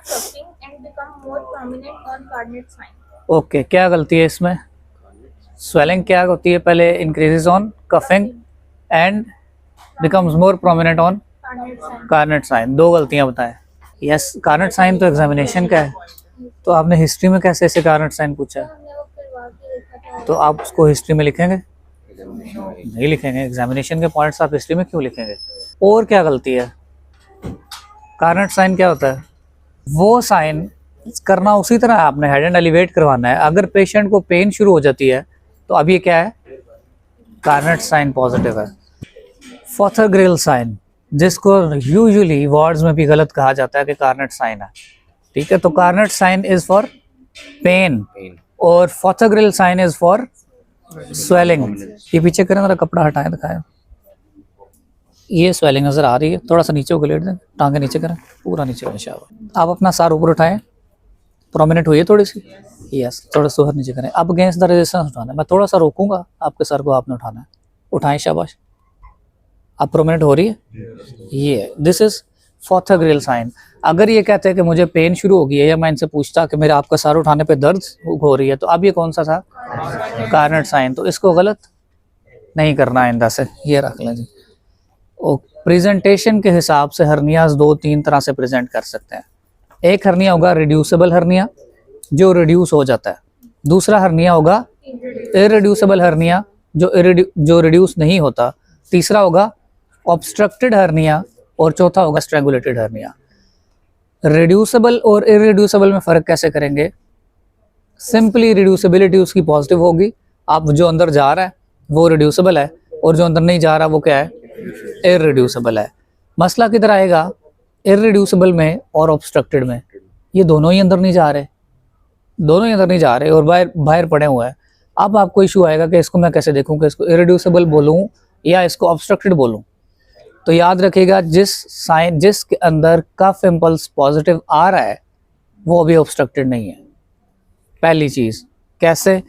suffering and become more prominent on Carnot sign. Okay, क्या गलती है इसमें? स्वेलिंग क्या होती है? पहले increases on coughing and becomes more prominent on Carnot sign. Carnett sign. दो गलतियां बताएं। यस, कार्नेट साइन तो एग्जामिनेशन का है, तो आपने हिस्ट्री में कैसे ऐसे कार्नेट साइन पूछा है? हमने वो करवा के देखा था। तो आप उसको हिस्ट्री में लिखेंगे? नहीं लिखेंगे। एग्जामिनेशन के पॉइंट्स आप हिस्ट्री में क्यों लिखेंगे? और क्या गलती है? कार्नेट साइन क्या होता है? वो साइन करना उसी तरह है, आपने हेड एंड एलिवेट करवाना है। अगर पेशेंट को पेन शुरू हो जाती है तो अब ये क्या है? कार्नेट साइन पॉजिटिव है। फोथरग्रिल साइन, जिसको यूजुअली वार्ड्स में भी गलत कहा जाता है कि कार्नेट साइन है, ठीक है? तो कार्नेट साइन इज फॉर पेन और फोथरग्रिल साइन इज फॉर स्वेलिंग। ये पीछे करें, जरा कपड़ा हटाएं, दिखाएं। ये स्वेलिंग नजर आ रही है, थोड़ा सा नीचे को लेट दें, टांगे नीचे करें, पूरा नीचे करें। शाबाश। आप अपना सर ऊपर उठाएं, प्रोमिनेंट हुई है थोड़ी सी। यस, थोड़ा सा नीचे करें। अब अगेंस्ट द रेजिस्टेंस उठाना है। मैं थोड़ा सा रोकूंगा, आपके सर को आपने उठाना है। उठाएं, शाबाश। अब प्रोमिनेंट हो रही है। ये दिस इज फोथरग्रिल साइन। अगर ये कहते हैं कि मुझे पेन शुरू हो गई है, या मैं इनसे पूछता कि मेरे आपका सर उठाने पे दर्द हो रही है, तो अब ये कौन सा था? कार्नेट साइन। तो इसको गलत नहीं करना आइंदा से। ये रख लें जी। और प्रेजेंटेशन के हिसाब से हर्नियाज दो तीन तरह से प्रेजेंट कर सकते हैं। एक हर्निया होगा रिड्यूसेबल हर्निया, जो रिड्यूस हो जाता है। दूसरा हर्निया होगा इरिड्यूसेबल हर्निया, जो रिड्यूस नहीं होता। तीसरा होगा ऑब्स्ट्रक्टेड हर्निया और चौथा होगा स्ट्रैंगुलेटेड हर्निया। रिड्यूसेबल और इरिड्यूसेबल में फ़र्क कैसे करेंगे? सिंपली रिड्यूसिबिलिटी उसकी पॉजिटिव होगी। अब जो अंदर जा रहा है वो रिड्यूसेबल है, और जो अंदर नहीं जा रहा वो क्या है? इरिड्यूसेबल है। मसला किधर आएगा? इरिड्यूसेबल में और ऑब्स्ट्रक्टेड में। ये दोनों ही अंदर नहीं जा रहे, दोनों ही अंदर नहीं जा रहे और बाहर बाहर पड़े हुए हैं। अब आपको इशू आएगा कि इसको मैं कैसे देखूं कि इसको इरिड्यूसेबल बोलूं या इसको ऑब्स्ट्रक्टेड बोलूं। तो याद रखिएगा, जिसके अंदर कफ इम्पल्स पॉजिटिव आ रहा है वो अभी ऑब्स्ट्रक्टेड नहीं है। पहली चीज़। कैसे?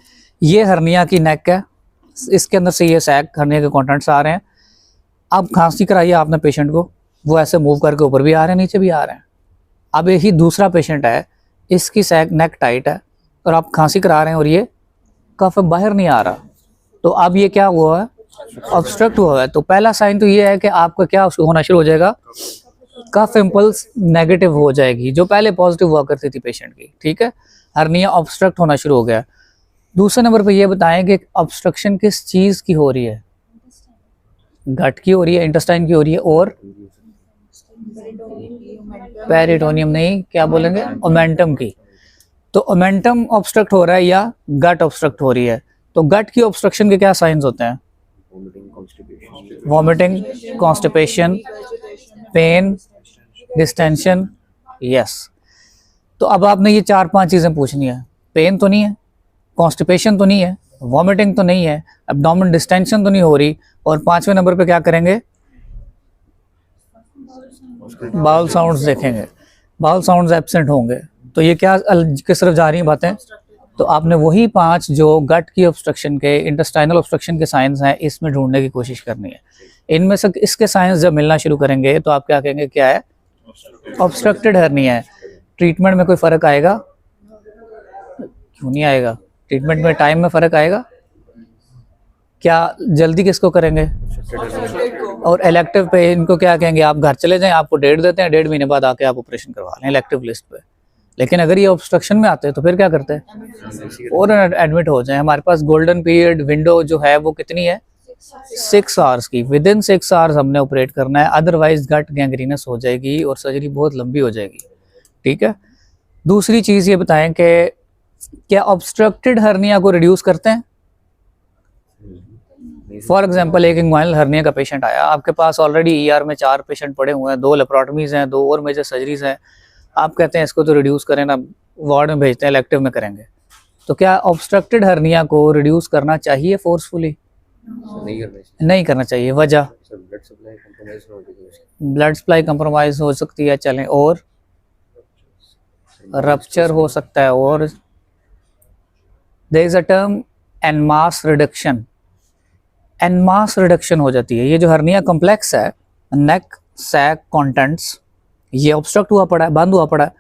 ये हर्निया की नेक है, इसके अंदर से ये सैक हर्निया के कंटेंट्स आ रहे हैं। अब खांसी कराइए आपने पेशेंट को, वो ऐसे मूव करके ऊपर भी आ रहे हैं, नीचे भी आ रहे हैं। अब यही दूसरा पेशेंट है, इसकी सैक नेक टाइट है और आप खांसी करा रहे हैं और ये कफ बाहर नहीं आ रहा, तो अब ये क्या हुआ है? ऑब्स्ट्रक्ट हुआ है। तो पहला साइन तो ये है कि आपका क्या होना शुरू हो जाएगा? कफ इम्पल्स नेगेटिव हो जाएगी, जो पहले पॉजिटिव हुआ करती थी पेशेंट की, ठीक है? हर्निया ऑब्स्ट्रक्ट होना शुरू हो गया। दूसरे नंबर पे ये बताएं कि ऑब्स्ट्रक्शन किस चीज़ की हो रही है? गट की हो रही है, इंटेस्टाइन की हो रही है, और पेरिटोनियम नहीं, क्या बोलेंगे? ओमेंटम की। तो ओमेंटम ऑब्स्ट्रक्ट हो रहा है या गट ऑब्स्ट्रक्ट हो रही है? तो गट की ऑब्स्ट्रक्शन के क्या साइंस होते हैं? Vomiting, constipation, pain, distension. Yes. तो अब आपने ये 4-5 चीज़ें पूछनी है। पेन तो नहीं है, कॉन्स्टिपेशन तो नहीं है, वॉमिटिंग तो नहीं है, एब्डोमेन डिस्टेंशन तो नहीं हो रही, और 5वें नंबर पे क्या करेंगे? बाउल साउंड्स देखेंगे। बाउल साउंड्स एब्सेंट होंगे। तो ये क्या किस तरफ जा रही हैं बातें? तो आपने वही 5 जो गट की ऑब्स्ट्रक्शन के, इंटेस्टाइनल ऑब्स्ट्रक्शन के साइंस हैं, इसमें ढूंढने की कोशिश करनी है। इनमें से इसके साइंस जब मिलना शुरू करेंगे तो आप क्या कहेंगे? क्या है? ऑब्स्ट्रक्टेड हर्निया है। ट्रीटमेंट में कोई फ़र्क आएगा? क्यों नहीं आएगा? ट्रीटमेंट में टाइम में फ़र्क आएगा। क्या जल्दी किसको करेंगे? और इलेक्टिव पे इनको क्या कहेंगे? आप घर चले जाएं, आपको डेट देते हैं, 1.5 महीने बाद आके आप ऑपरेशन करवा लें इलेक्टिव लिस्ट पे। लेकिन अगर ये ऑब्स्ट्रक्शन में आते हैं तो फिर क्या करते हैं? और एडमिट हो जाए। हमारे पास गोल्डन पीरियड विंडो जो है वो कितनी है? 6 आवर्स की। विद इन 6 आवर्स हमने ऑपरेट करना है, अदरवाइज गट गैंग्रीनस हो जाएगी और सर्जरी बहुत लंबी हो जाएगी, ठीक है? दूसरी चीज़ ये बताएं कि क्या ऑब्स्ट्रक्टेड हर्निया को रिड्यूस करते हैं? फॉर एग्जाम्पल, एक इंग्वाइनल हर्निया का पेशेंट आया, आपके पास ऑलरेडी ER में 4 पेशेंट पड़े हुए हैं, 2 लेप्रोटमीज हैं, 2 और मेजर सर्जरीज हैं। आप कहते हैं इसको तो रिड्यूस करें ना, वार्ड में भेजते हैं, इलेक्टिव में करेंगे। तो क्या ऑब्स्ट्रक्टेड हर्निया को रिड्यूस करना चाहिए फोर्सफुली? नहीं करना चाहिए। वजह? ब्लड सप्लाई कंप्रोमाइज हो सकती है, चलें, और रप्चर हो सकता है, और there is a term en masse reduction. En masse reduction हो जाती है। ये जो हर्निया कॉम्प्लेक्स है, नेक सैक कंटेंट्स, ये ऑब्स्ट्रक्ट हुआ पड़ा है, बंद हुआ पड़ा है।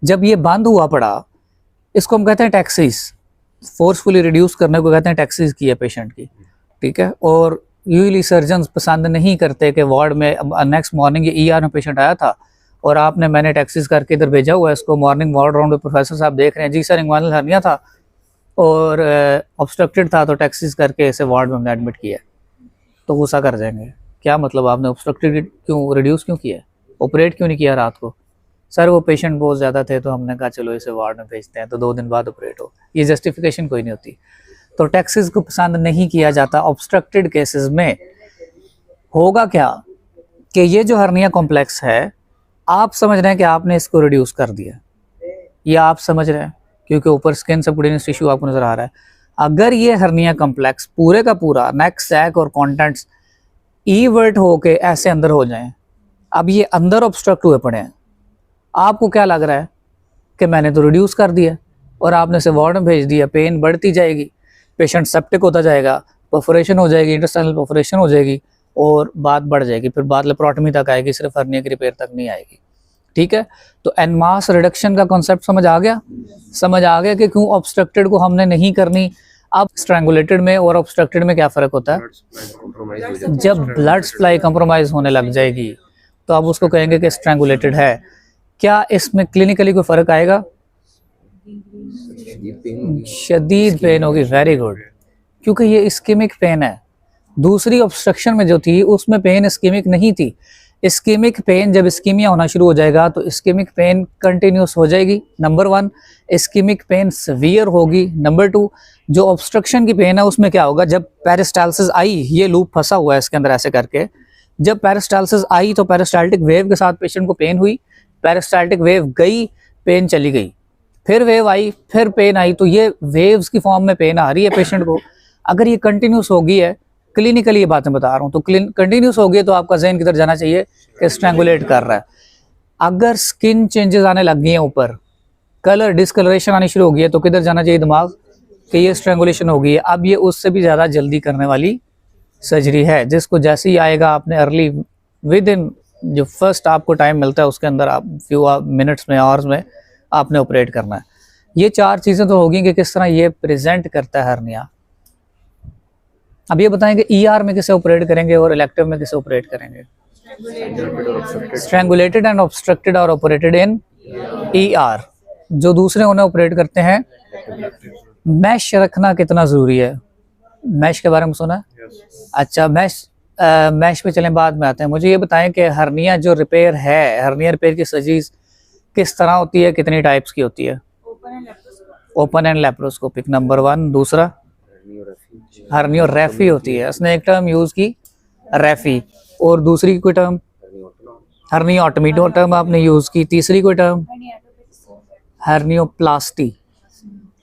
जब ये बंद हुआ पड़ा, इसको हम कहते हैं टैक्सीज, फोर्सफुली रिड्यूस करने को कहते हैं टैक्सीज की है पेशेंट की, ठीक है। और यूजली सर्जन पसंद नहीं करते कि वार्ड में नेक्स्ट मॉर्निंग ये ईआर में पेशेंट आया था और मैंने टैक्सीज करके इधर भेजा हुआ है इसको, मॉर्निंग वार्ड राउंड में प्रोफेसर साहब देख रहे हैं जी सर इंग्वाइनल हर्निया था और ऑब्स्ट्रक्टेड था तो टैक्सीज करके इसे वार्ड में हमने एडमिट किया, तो गुस्सा कर जाएंगे, क्या मतलब आपने ऑब्स्ट्रक्टेड क्यों रिड्यूस क्यों किया, ऑपरेट क्यों नहीं किया रात को? सर वो पेशेंट बहुत ज़्यादा थे तो हमने कहा चलो इसे वार्ड में भेजते हैं तो 2 दिन बाद ऑपरेट हो, ये जस्टिफिकेशन कोई नहीं होती। तो टैक्सीज को पसंद नहीं किया जाता ऑब्स्ट्रक्टेड केसेस में। होगा क्या कि ये जो हर्निया कॉम्प्लेक्स है, आप समझ रहे हैं कि आपने इसको रिड्यूस कर दिया, या आप समझ रहे हैं क्योंकि ऊपर स्किन सबक्यूटेनियस टिश्यू आपको नजर आ रहा है। अगर ये हर्निया कॉम्प्लेक्स पूरे का पूरा नेक सैक और कंटेंट्स ईवर्ट होके ऐसे अंदर हो जाएं, अब ये अंदर ऑब्स्ट्रक्ट हुए पड़े हैं, आपको क्या लग रहा है कि मैंने तो रिड्यूस कर दिया और आपने इसे वार्ड में भेज दिया, पेन बढ़ती जाएगी, पेशेंट सेप्टिक होता जाएगा, परफोरेशन हो जाएगी, इंटेस्टाइनल परफोरेशन हो जाएगी और बात बढ़ जाएगी, फिर बात लेप्रोटमी तक आएगी, सिर्फ हर्निया की रिपेयर तक नहीं आएगी, ठीक है। तो एन मास रिडक्शन का कॉन्सेप्ट समझ आ गया? समझ आ गया कि क्यों ऑब्स्ट्रक्टेड को हमने नहीं करनी। अब स्ट्रैंगुलेटेड में और ऑब्स्ट्रक्टेड में क्या फ़र्क होता है? जब ब्लड सप्लाई कंप्रोमाइज होने लग जाएगी तो आप उसको कहेंगे कि स्ट्रैंगुलेटेड है। क्या इसमें क्लिनिकली कोई फ़र्क आएगा? शदीद पेन होगी, वेरी गुड, क्योंकि ये इस्कीमिक पेन है। दूसरी ऑब्स्ट्रक्शन में जो थी उसमें पेन इस्कीमिक नहीं थी। इस्कीमिक पेन जब इस्कीमिया होना शुरू हो जाएगा तो इस्कीमिक पेन कंटिन्यूस हो जाएगी, नंबर 1। इस्कीमिक पेन सीवियर होगी, नंबर 2। जो ऑब्स्ट्रक्शन की पेन है उसमें क्या होगा, जब पेरिस्टाल्सिस आई, ये लूप फंसा हुआ है इसके अंदर ऐसे करके, जब पेरिस्टाल्सिस आई तो पेरिस्टाल्टिक वेव के साथ पेशेंट को पेन हुई, पेरिस्टाल्टिक वेव गई, पेन चली गई, फिर वेव आई, फिर पेन आई, तो ये वेव्स की फॉर्म में पेन आ रही है पेशेंट को। अगर ये कंटिन्यूस हो गई है, क्लिनिकली ये बातें बता रहा हूँ, तो कंटिन्यूस हो गई तो आपका जहन किधर जाना चाहिए कि स्ट्रैंगुलेट कर रहा है। अगर स्किन चेंजेस आने लग गई हैं, ऊपर कलर डिस्कलरेशन आनी शुरू हो गई है, तो किधर जाना चाहिए दिमाग कि ये स्ट्रैंगुलेशन हो गई है। अब ये उससे भी ज़्यादा जल्दी करने वाली सर्जरी है, जिसको जैसे ही आएगा आपने अर्ली विद इन जो फर्स्ट आपको टाइम मिलता है उसके अंदर आप फ्यू मिनट्स में, आवर्स में आपने ऑपरेट करना है। ये 4 चीज़ें तो होगी कि किस तरह ये प्रेजेंट करता है हर्निया। अब ये बताएं कि ईआर में किसे ऑपरेट करेंगे और इलेक्टिव में किसे ऑपरेट करेंगे? स्ट्रैंगुलेटेड एंड ऑब्स्ट्रक्टेड और ऑपरेटेड इन ईआर। जो दूसरे उन्हें ऑपरेट करते हैं। मैश रखना कितना ज़रूरी है? मैश के बारे में सुना? अच्छा, मैश पे चलें, बाद में आते हैं। मुझे ये बताएं कि हर्निया जो रिपेयर है, हर्निया रिपेयर की सर्जरीज किस तरह होती है, कितनी टाइप्स की होती है? Open and laparoscopic, number 1। दूसरा हर्नियोरेफी होती है, उसने एक टर्म यूज की रेफी, और दूसरी कोई टर्म हर्नियोटमी टर्म आपने यूज की, तीसरी कोई टर्म हर्नियोप्लास्टी।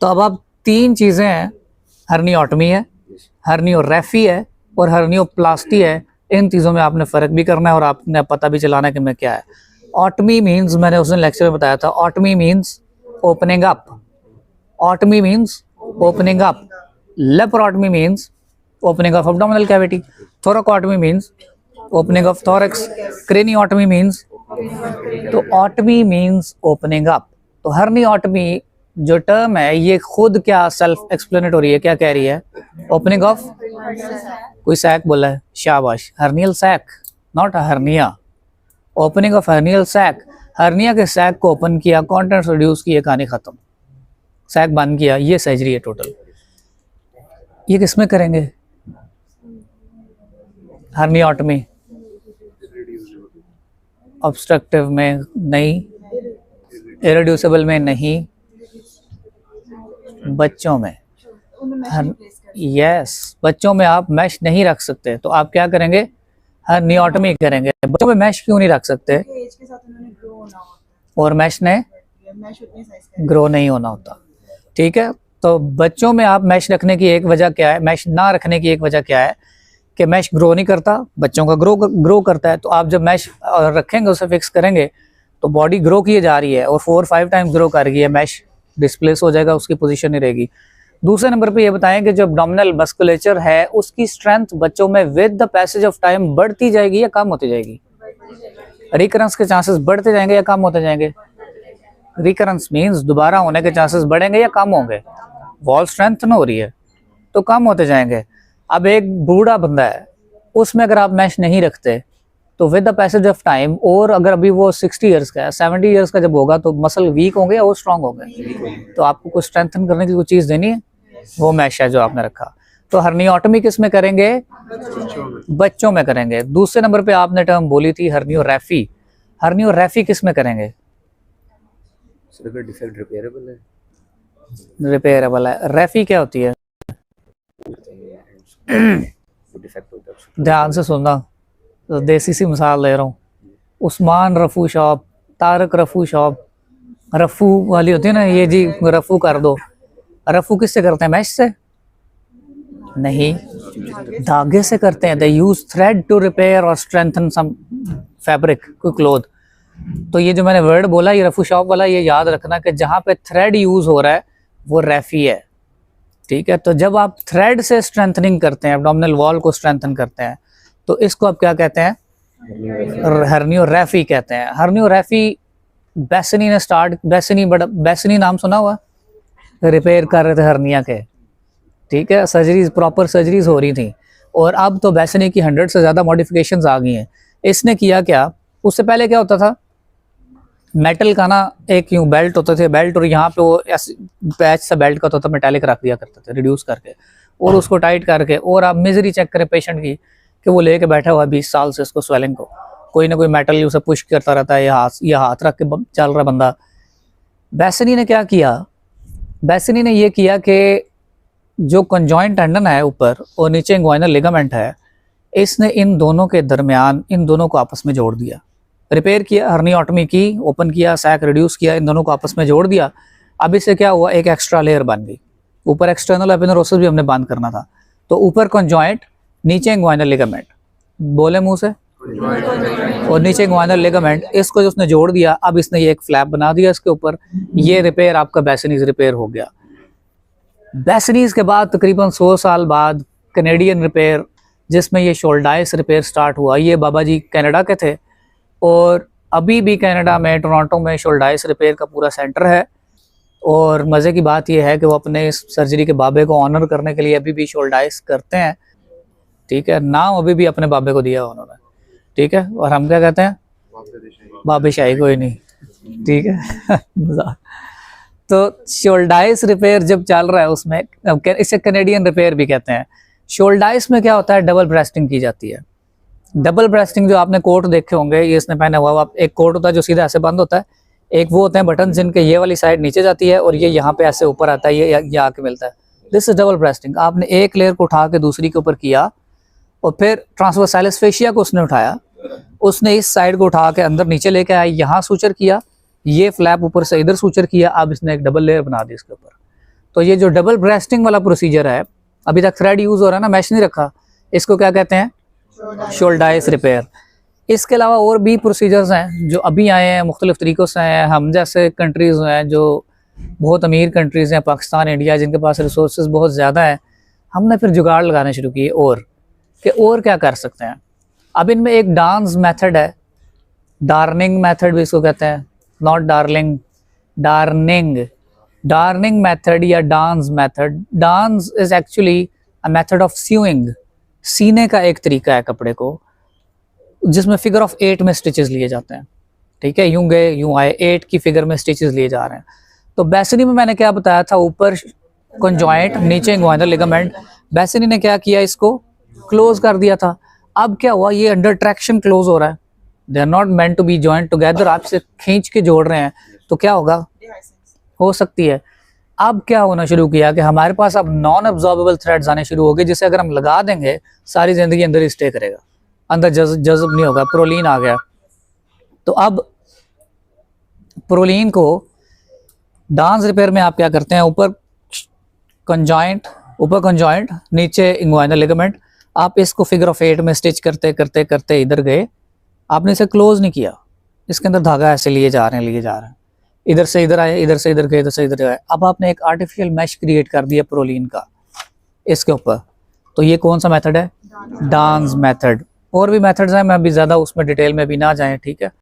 तो अब आप 3 चीजें हैं, हर्नियोटमी है, हर्नियोरेफी है और हर्नियोप्लास्टी है। इन चीज़ों में आपने फ़र्क भी करना है और आपने पता भी चलाना है कि मैं क्या है। ऑटमी मीन्स, मैंने उस दिन लेक्चर में बताया था, otomy means opening up, otomy means opening up, laparotomy means opening of abdominal cavity, thoracotomy means opening of thorax, craniotomy means, तो ऑटमी मीन्स ओपनिंग अप। तो हर्नियोटमी जो टर्म है ये खुद क्या सेल्फ एक्सप्लेनेटरी है, क्या कह रही है? ओपनिंग ऑफ, कोई सैक बोला है, शाबाश, hernial sac, not hernia, opening of hernial sac. Hernia के सैक को ओपन किया, कंटेंट्स रिड्यूस किए, कहानी खत्म, सैक बंद किया, ये सर्जरी है टोटल। ये किसमें करेंगे? हर्नियोटमी, ऑब्स्ट्रक्टिव में नहीं, इरिड्यूसिबल में नहीं, बच्चों में। यस, बच्चों में आप मैश नहीं रख सकते, तो आप क्या करेंगे? हर्नियोटमी करेंगे। बच्चों में मैश क्यों नहीं रख सकते? और मैश ने ग्रो नहीं होना होता, ठीक है। तो बच्चों में आप मैश रखने की एक वजह क्या है, मैश ना रखने की एक वजह क्या है कि मैश ग्रो नहीं करता, बच्चों का ग्रो करता है। तो आप जब मैश रखेंगे, उसे फिक्स करेंगे, तो बॉडी ग्रो किए जा रही है और 4-5 टाइम्स ग्रो कर रही है, मैश डिस्प्लेस हो जाएगा, उसकी पोजीशन नहीं रहेगी। दूसरे नंबर पे ये बताएं कि जो एब्डोमिनल मस्कुलेचर है उसकी स्ट्रेंथ बच्चों में with the passage of time बढ़ती जाएगी या कम होती जाएगी? रिकरेंस के चांसेस बढ़ते जाएंगे या कम होते जाएंगे? रिकरेंस मीन्स दोबारा होने के चांसेस बढ़ेंगे या कम होंगे? वॉल स्ट्रेंथ हो रही है तो कम होते जाएंगे। अब एक बूढ़ा बंदा है, उसमें अगर आप मैश नहीं रखते तो with the passage of time, और अगर अभी वो 60 ईयर्स का है, 70 ईयर्स का जब होगा तो मसल वीक होंगे या वो स्ट्रांग होंगे? तो आपको कुछ स्ट्रेंथन करने की कोई चीज़ देनी है, वो मैश है जो आपने रखा। तो हर्नियोटमी किस में करेंगे? बच्चों में करेंगे। दूसरे नंबर पे आपने टर्म बोली थी हर्नियोरैफी। हर्नियोरैफी किस में करेंगे? डिफेक्ट रिपेयरेबल है। रिपेयरेबल है। रैफी क्या होती है? डिफेक्ट होता है। ध्यान से सुनना, तो देसी सी मिसाल ले रहा हूँ। उस्मान रफू शॉप, तारक रफू शॉप, रफू वाली होती है ना, ये जी रफू कर दो। रफू किससे करते हैं? मैश से नहीं, धागे से करते हैं। दे यूज थ्रेड टू रिपेयर और स्ट्रेंथन सम फैब्रिक, कोई क्लोथ। तो ये जो मैंने वर्ड बोला, ये रफू शॉप वाला, ये याद रखना कि जहाँ पे थ्रेड यूज हो रहा है वो रैफी है, ठीक है। तो जब आप थ्रेड से स्ट्रेंथनिंग करते हैं, एब्डोमिनल वॉल को स्ट्रेंथन करते हैं, तो इसको आप क्या कहते हैं? हर्नियोरैफी कहते हैं। हर्नियोरैफी बेसनी ने स्टार्ट, बेसनी नाम सुना हुआ? रिपेयर कर रहे थे हर्निया के, ठीक है। सर्जरीज, प्रॉपर सर्जरीज हो रही थी, और अब तो बेसनी की 100 से ज़्यादा मॉडिफिकेशंस आ गई हैं। इसने किया क्या? उससे पहले क्या होता था? मेटल का ना एक यूं बेल्ट होते थे, बेल्ट, और यहाँ पे वो पैच सा बेल्ट का होता था, मेटालिक रख दिया करते थे रिड्यूस करके, और उसको टाइट करके। और आप मिजरी चेक करें पेशेंट की कि वो लेके बैठा हुआ है 20 साल से उसको स्वेलिंग को, कोई ना कोई मेटल उसे पुश करता रहता है, या हाथ रख के चल रहा बंदा। बेसनी ने क्या किया? बेसनी ने ये किया कि जो कंजॉइंट टेंडन है ऊपर और नीचे इंग्वाइनल लिगामेंट है, इसने इन दोनों के दरमियान इन दोनों को आपस में जोड़ दिया। रिपेयर किया, हर्नियोटमी की, ओपन किया, सैक रिड्यूस किया, इन दोनों को आपस में जोड़ दिया। अब इससे क्या हुआ? एक एक्स्ट्रा लेयर बन गई। ऊपर एक्सटर्नल एपिनेरोसिस भी हमने बंद करना था, तो ऊपर कंजॉइंट, नीचे इंग्वाइनल लिगामेंट, बोले मुंह से, और नीचे इंग्वाइनल लिगामेंट, इसको जो उसने जोड़ दिया, अब इसने ये एक फ्लैप बना दिया इसके ऊपर। ये रिपेयर आपका बेसनीज रिपेयर हो गया। बेसनीज के बाद तकरीबन 100 साल बाद कैनेडियन रिपेयर, जिसमें ये शोल्डाइस रिपेयर स्टार्ट हुआ। ये बाबा जी कनाडा के थे, और अभी भी कनाडा में, टोरंटो में शोल्डाइस रिपेयर का पूरा सेंटर है। और मज़े की बात यह है कि वो अपने इस सर्जरी के बाबे को ऑनर करने के लिए अभी भी शोल्डाइस करते हैं, ठीक है। नाम अभी भी अपने बाबे को दिया उन्होंने, ठीक है। और हम क्या कहते हैं? बाबे शाही, कोई नहीं, ठीक है। तो शोल्डाइस रिपेयर जब चल रहा है उसमें, इसे कैनेडियन रिपेयर भी कहते हैं। शोल्डाइस में क्या होता है? डबल ब्रेस्टिंग की जाती है। डबल ब्रेस्टिंग, जो आपने कोट देखे होंगे, ये इसने पहना हुआ, एक कोट होता है जो सीधा ऐसे बंद होता है, एक वो होते हैं बटन जिनके ये वाली साइड नीचे जाती है और ये यहाँ पे ऐसे ऊपर आता है, ये आके मिलता है। This is double breasting. आपने एक लेयर को उठा के दूसरी के ऊपर किया, और फिर ट्रांसवर्सालिस फेशिया को उसने उठाया, उसने इस साइड को उठा के अंदर नीचे लेके आया, यहाँ सूचर किया, ये फ्लैप ऊपर से इधर सूचर किया, अब इसने एक डबल लेयर बना दी इसके ऊपर। तो ये जो डबल ब्रेस्टिंग वाला प्रोसीजर है, अभी तक थ्रेड यूज हो रहा है ना, मैश नहीं रखा, इसको क्या कहते हैं? शोल्डाइस रिपेयर। इसके अलावा और भी प्रोसीजर्स हैं जो अभी आए हैं, मुख्तलिफ तरीक़ों से हैं। हम जैसे कंट्रीज़ हैं जो बहुत अमीर कंट्रीज़ हैं, पाकिस्तान, इंडिया, जिनके पास रिसोर्सेज बहुत ज़्यादा हैं, हमने फिर जुगाड़ लगाने शुरू किए और क्या कर सकते हैं। अब इनमें एक डांस मेथड है, डार्निंग मेथड भी इसको कहते हैं, नॉट डार्लिंग, डार्निंग मेथड या dance method. Dance is actually a method of seeing, सीने का एक तरीका है कपड़े को, जिसमें फिगर ऑफ 8 में स्टिचेस लिए जाते हैं, ठीक है। यूं गए यूं आए, 8 की फिगर में स्टिचेस लिए जा रहे हैं। तो बेसनी में मैंने क्या बताया था? ऊपर कंजॉइंट, नीचे इंग्वाइनल लिगामेंट। बेसनी ने क्या किया? इसको क्लोज कर दिया था। अब क्या हुआ? ये अंडर ट्रैक्शन क्लोज हो रहा है, they are not meant to be joint together. आप इसे खींच के जोड़ रहे हैं तो क्या होगा? हो सकती है। अब क्या होना शुरू किया कि हमारे पास अब नॉन एब्जॉर्बेबल थ्रेड्स आने शुरू हो गए, जिसे अगर हम लगा देंगे सारी जिंदगी अंदर ही स्टे करेगा, अंदर जज़ब नहीं होगा। प्रोलीन आ गया। तो अब प्रोलीन को डांस रिपेयर में आप क्या करते हैं? ऊपर कंजॉइंट, नीचे इंग्वाइनल लिगामेंट। आप इसको फिगर ऑफ 8 में स्टिच करते करते करते इधर गए, आपने इसे क्लोज नहीं किया, इसके अंदर धागा ऐसे लिए जा रहे हैं, इधर से इधर आए, इधर से इधर गए, इधर से इधर आए। अब आपने एक आर्टिफिशियल मैश क्रिएट कर दिया प्रोलीन का इसके ऊपर। तो ये कौन सा मेथड है? Dance method. और भी मेथड्स हैं, मैं अभी ज़्यादा उसमें डिटेल में भी ना जाएं, ठीक है।